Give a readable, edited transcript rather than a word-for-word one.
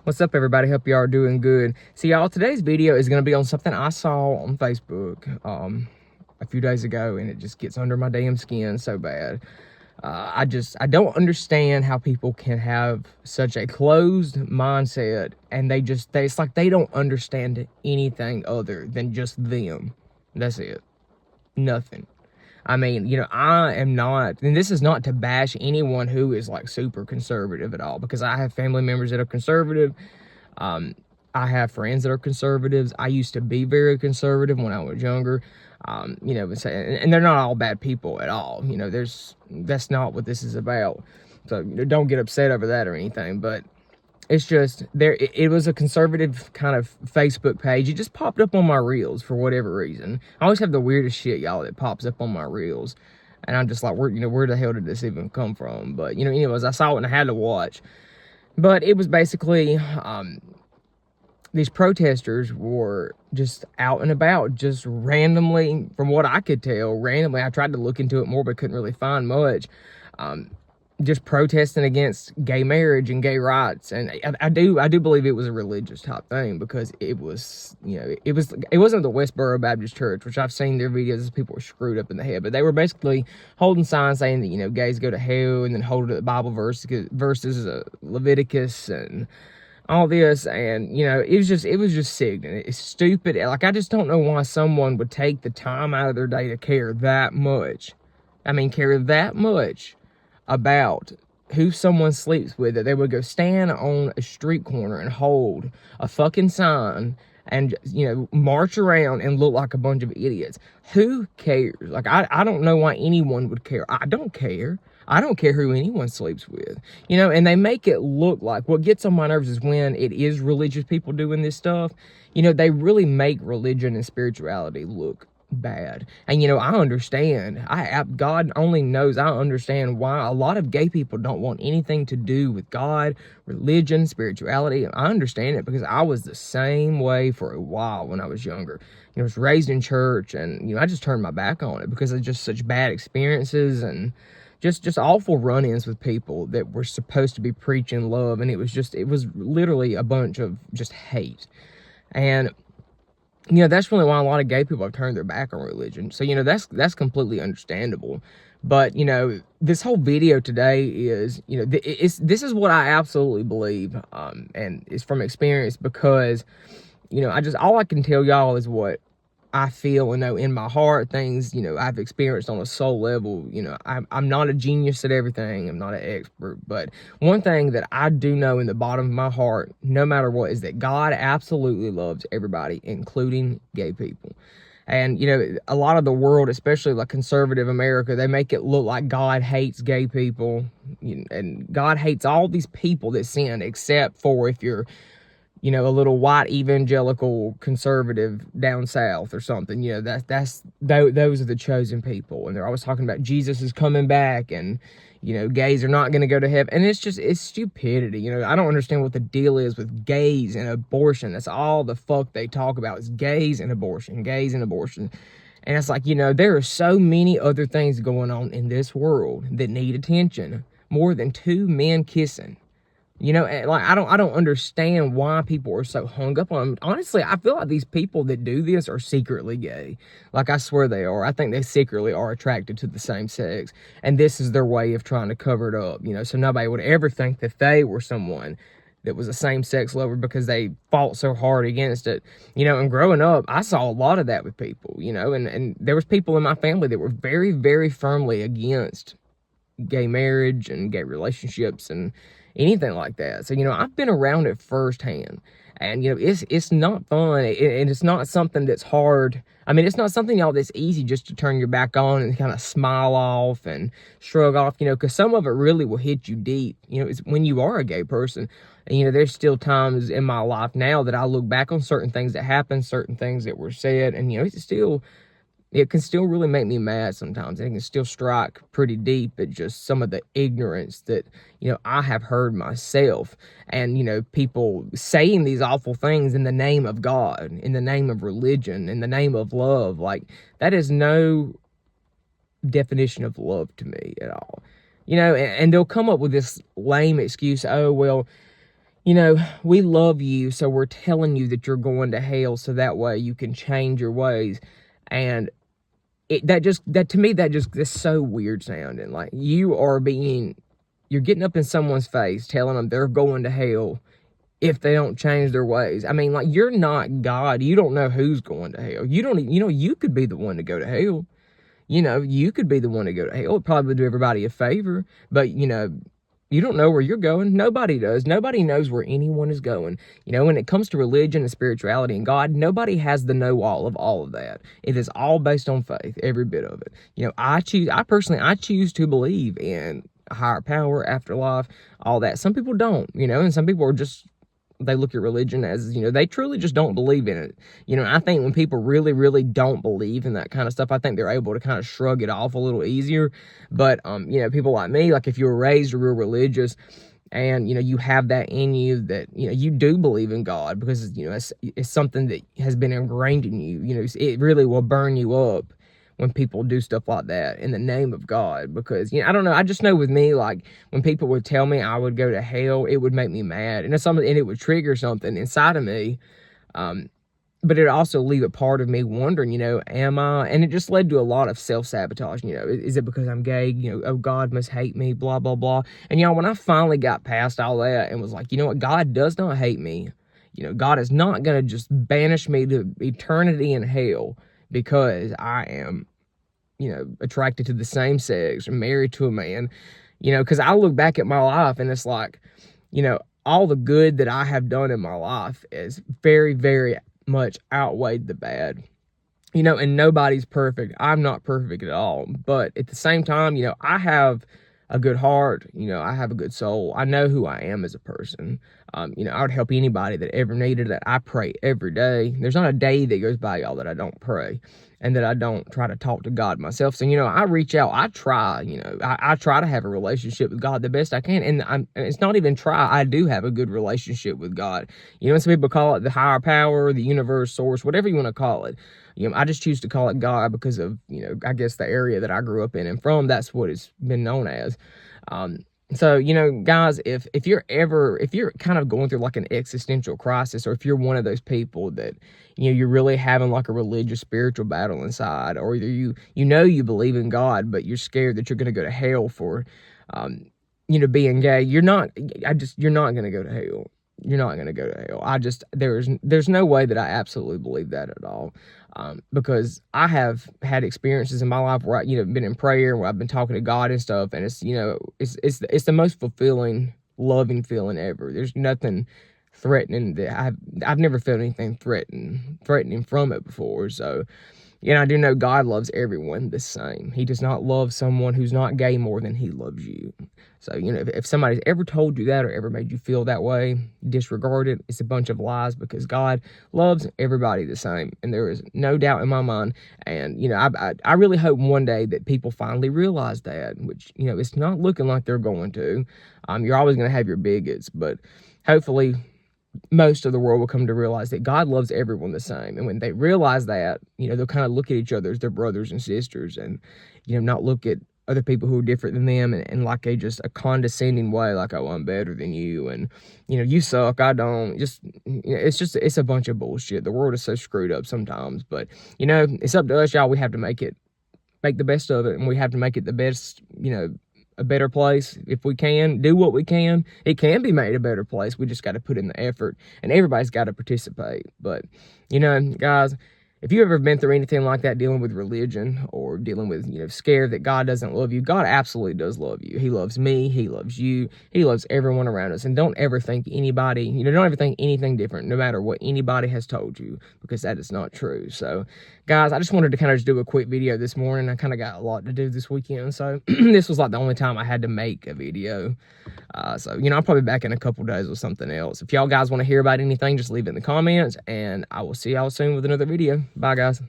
What's up, everybody? Hope you are doing good. So, y'all, today's video is going to be on something I saw on Facebook a few days ago, and it just gets under my damn skin so bad. I don't understand how people can have such a closed mindset, and it's like they don't understand anything other than just them. That's it. Nothing. I mean, I am not, and this is not to bash anyone who is like super conservative at all, because I have family members that are conservative. Um, I have friends that are conservatives. I used to be very conservative when I was younger. And they're not all bad people at all. That's not what this is about. So don't get upset over that or anything, but it's just it was a conservative kind of Facebook page. It just popped up on my reels for whatever reason. I always have the weirdest shit, y'all, that pops up on my reels, and I'm just like, where the hell did this even come from? But anyways, I saw it and I had to watch. But it was basically these protesters were just out and about, just randomly, from what I could tell, randomly. I tried to look into it more, but couldn't really find much. Just protesting against gay marriage and gay rights, and I do believe it was a religious type thing, because it wasn't the Westboro Baptist Church, which I've seen their videos. People were screwed up in the head, but they were basically holding signs saying that gays go to hell, and then holding the Bible verses Leviticus and all this, and it was just sick, and it's stupid. Like, I just don't know why someone would take the time out of their day to care that much. I mean, care that much about who someone sleeps with, that they would go stand on a street corner and hold a fucking sign and march around and look like a bunch of idiots. Who cares? Like, I don't know why anyone would care. I don't care. I don't care who anyone sleeps with, and they make it look like, what gets on my nerves is when it is religious people doing this stuff. They really make religion and spirituality look bad. And I understand. God only knows I understand why a lot of gay people don't want anything to do with God, religion, spirituality. I understand it, because I was the same way for a while when I was younger. I was raised in church, and I just turned my back on it because of just such bad experiences and just awful run-ins with people that were supposed to be preaching love, and it was literally a bunch of just hate. And that's really why a lot of gay people have turned their back on religion. So, that's completely understandable. But, this whole video today is, this is what I absolutely believe, and it's from experience, because, all I can tell y'all is what I feel and know in my heart, things, I've experienced on a soul level. I'm not a genius at everything. I'm not an expert. But one thing that I do know in the bottom of my heart, no matter what, is that God absolutely loves everybody, including gay people. And, a lot of the world, especially like conservative America, they make it look like God hates gay people. And God hates all these people that sin, except for if you're a little white evangelical conservative down south or something. Those are the chosen people, and they're always talking about Jesus is coming back, and gays are not going to go to heaven. And it's stupidity. I don't understand what the deal is with gays and abortion. That's all the fuck they talk about, is gays and abortion, gays and abortion. And it's like, there are so many other things going on in this world that need attention, more than two men kissing. Like, I don't understand why people are so hung up on them. Honestly, I feel like these people that do this are secretly gay. Like, I swear they are. I think they secretly are attracted to the same sex, and this is their way of trying to cover it up, so nobody would ever think that they were someone that was a same-sex lover, because they fought so hard against it. And growing up, I saw a lot of that with people, and there was people in my family that were very, very firmly against gay marriage and gay relationships and anything like that. So, I've been around it firsthand, and, it's not fun, and it's not something that's hard. I mean, it's not something, y'all, that's easy just to turn your back on and kind of smile off and shrug off, because some of it really will hit you deep, it's when you are a gay person. And, there's still times in my life now that I look back on certain things that happened, certain things that were said, and, it can still really make me mad sometimes. It can still strike pretty deep at just some of the ignorance that, I have heard myself. And, people saying these awful things in the name of God, in the name of religion, in the name of love. Like, that is no definition of love to me at all. And they'll come up with this lame excuse. Oh, well, you know, we love you, so we're telling you that you're going to hell so that way you can change your ways. And that to me, that just is so weird sounding. Like, you're getting up in someone's face telling them they're going to hell if they don't change their ways. I mean, like, you're not God. You don't know who's going to hell. You don't, you could be the one to go to hell. You could be the one to go to hell. It probably would do everybody a favor, but you don't know where you're going. Nobody does. Nobody knows where anyone is going. When it comes to religion and spirituality and God, nobody has the know-all of all of that. It is all based on faith, every bit of it. I choose to believe in a higher power, afterlife, all that. Some people don't, and some people are just, they look at religion as, they truly just don't believe in it. I think when people really, really don't believe in that kind of stuff, I think they're able to kind of shrug it off a little easier. But, people like me, like if you were raised real religious and, you have that in you that, you do believe in God because, it's something that has been ingrained in you, it really will burn you up when people do stuff like that in the name of God. Because, I don't know, I just know with me, like, when people would tell me I would go to hell, it would make me mad. And it would trigger something inside of me. But it also leave a part of me wondering, am I? And it just led to a lot of self-sabotage. Is it because I'm gay? Oh, God must hate me, blah, blah, blah. And, when I finally got past all that and was like, you know what, God does not hate me. God is not going to just banish me to eternity in hell because I am, attracted to the same sex or married to a man, because I look back at my life and it's like, all the good that I have done in my life is very, very much outweighed the bad, and nobody's perfect. I'm not perfect at all. But at the same time, I have a good heart. I have a good soul. I know who I am as a person. I would help anybody that ever needed it. I pray every day. There's not a day that goes by, y'all, that I don't pray and that I don't try to talk to God myself. So, I reach out. I try, I try to have a relationship with God the best I can. And it's not even try. I do have a good relationship with God. Some people call it the higher power, the universe, source, whatever you want to call it. I just choose to call it God because of, I guess the area that I grew up in and from, that's what it's been known as. So, guys, if you're kind of going through like an existential crisis, or if you're one of those people that, you're really having like a religious, spiritual battle inside, or either you believe in God, but you're scared that you're going to go to hell for, being gay, you're not going to go to hell. You're not going to go to hell. There's no way that I absolutely believe that at all. Because I have had experiences in my life where I, been in prayer, where I've been talking to God and stuff. And it's, it's the most fulfilling, loving feeling ever. There's nothing threatening that I've never felt anything threatening from it before. So, I do know God loves everyone the same. He does not love someone who's not gay more than he loves you. So, if somebody's ever told you that or ever made you feel that way, disregard it. It's a bunch of lies, because God loves everybody the same. And there is no doubt in my mind. And, I really hope one day that people finally realize that, which, it's not looking like they're going to. You're always going to have your bigots, but hopefully most of the world will come to realize that God loves everyone the same. And when they realize that, they'll kind of look at each other as their brothers and sisters, and, not look at other people who are different than them and like just a condescending way, like, oh, I'm better than you, and, you suck, I don't. It's a bunch of bullshit. The world is so screwed up sometimes, but, it's up to us, y'all. We have to make the best of it, and we have to make it the best, a better place. If we can do what we can, it can be made a better place. We just got to put in the effort, and everybody's got to participate. But, guys, if you've ever been through anything like that, dealing with religion or dealing with, scared that God doesn't love you, God absolutely does love you. He loves me. He loves you. He loves everyone around us. And don't ever think anybody, don't ever think anything different, no matter what anybody has told you, because that is not true. So, guys, I just wanted to kind of just do a quick video this morning. I kind of got a lot to do this weekend. So this was like the only time I had to make a video. So, I'll probably be back in a couple days with something else. If y'all guys want to hear about anything, just leave it in the comments, and I will see y'all soon with another video. Bye, guys.